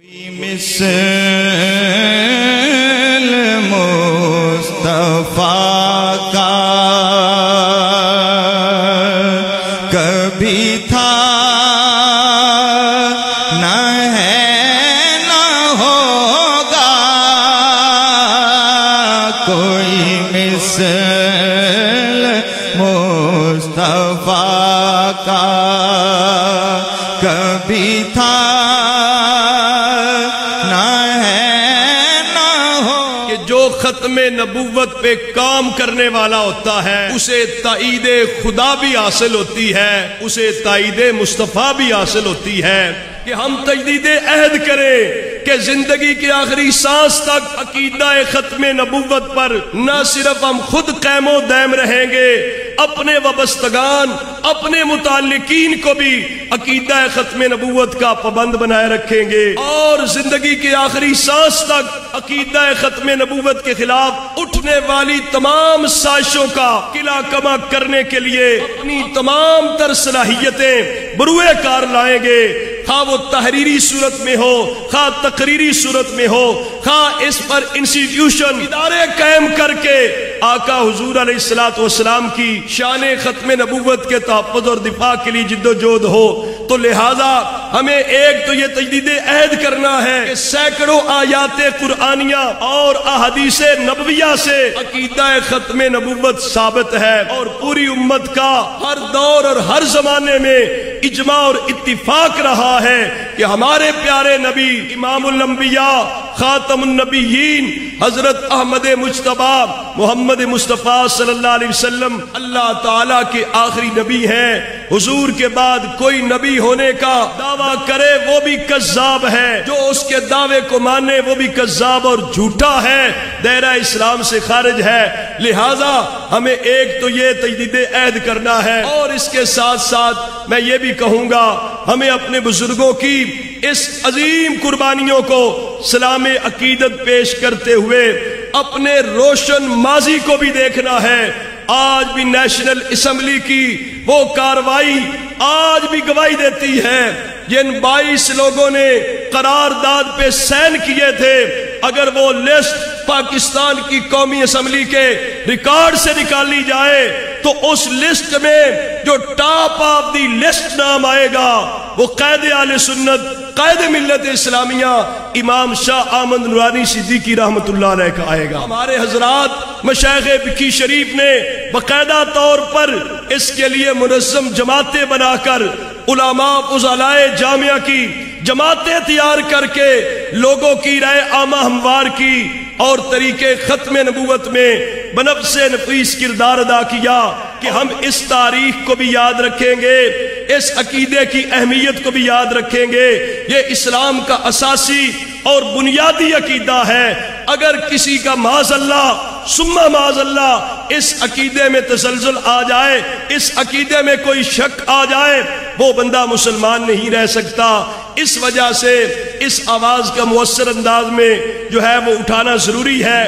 مثل مصطفیٰ کا کبھی تھا نہ ہے نہ ہوگا، کوئی مثل مصطفیٰ کا کبھی تھا ختم نبوت پہ کام کرنے والا ہوتا ہے اسے تائید خدا بھی حاصل ہوتی ہے، اسے تائید مصطفیٰ بھی حاصل ہوتی ہے کہ ہم تجدید عہد کریں کہ زندگی کے آخری سانس تک عقیدہ ختم نبوت پر نہ صرف ہم خود قائم و دائم رہیں گے، اپنے وابستگان اپنے متعلقین کو بھی عقیدہ ختم نبوت کا پابند بنائے رکھیں گے، اور زندگی کے آخری سانس تک عقیدہ ختم نبوت کے خلاف اٹھنے والی تمام سازشوں کا قلع کما کرنے کے لیے اپنی تمام تر صلاحیتیں بروئے کار لائیں گے، خواہ وہ تحریری صورت میں ہو، خواہ تقریری صورت میں ہو، خواہ اس پر انسٹیٹیوشن ادارے قائم کر کے آقا حضور علیہ السلام کی شان ختم نبوت کے تحفظ اور دفاع کے لیے جد و جہد ہو۔ تو لہذا ہمیں ایک تو یہ تجدید عہد کرنا ہے کہ سینکڑوں آیات قرآنیہ اور احادیث نبویہ سے عقیدہ ختم نبوت ثابت ہے، اور پوری امت کا ہر دور اور ہر زمانے میں اجماع اور اتفاق رہا ہے کہ ہمارے پیارے نبی امام الانبیاء خاتم النبیین حضرت احمد مجتبی محمد مصطفیٰ صلی اللہ علیہ وسلم اللہ تعالیٰ کے آخری نبی ہیں۔ حضور کے بعد کوئی نبی ہونے کا دعویٰ کرے وہ بھی کذاب ہے، جو اس کے دعوے کو مانے وہ بھی کذاب اور جھوٹا ہے، دائرہ اسلام سے خارج ہے۔ لہٰذا ہمیں ایک تو یہ تجدید عہد کرنا ہے، اور اس کے ساتھ ساتھ میں یہ بھی کہوں گا ہمیں اپنے بزرگوں کی اس عظیم قربانیوں کو سلام عقیدت پیش کرتے ہوئے اپنے روشن ماضی کو بھی دیکھنا ہے۔ آج بھی نیشنل اسمبلی کی وہ کاروائی آج بھی گواہی دیتی ہے، جن 22 لوگوں نے قرارداد پہ سائن کیے تھے، اگر وہ لسٹ پاکستان کی قومی اسمبلی کے ریکارڈ سے نکالی جائے تو اس لسٹ میں جو ٹاپ آف دی لسٹ نام آئے گا وہ قائد اہل سنت قائد ملت اسلامیہ امام شاہ احمد نورانی صدیقی رحمت اللہ علیہ کا آئے گا۔ ہمارے حضرات مشائخ بکی شریف نے باقاعدہ طور پر اس کے لیے منظم جماعتیں بنا کر علماء فضلائے جامعہ کی جماعتیں تیار کر کے لوگوں کی رائے عامہ ہموار کی، اور طریقے ختم نبوت میں بنفس نفیس کردار ادا کیا کہ ہم اس تاریخ کو بھی یاد رکھیں گے، اس عقیدے کی اہمیت کو بھی یاد رکھیں گے۔ یہ اسلام کا اساسی اور بنیادی عقیدہ ہے، اگر کسی کا معاذ اللہ ثم معاذ اللہ اس عقیدے میں تزلزل آ جائے، اس عقیدے میں کوئی شک آ جائے، وہ بندہ مسلمان نہیں رہ سکتا۔ اس وجہ سے اس آواز کا مؤثر انداز میں جو ہے وہ اٹھانا ضروری ہے۔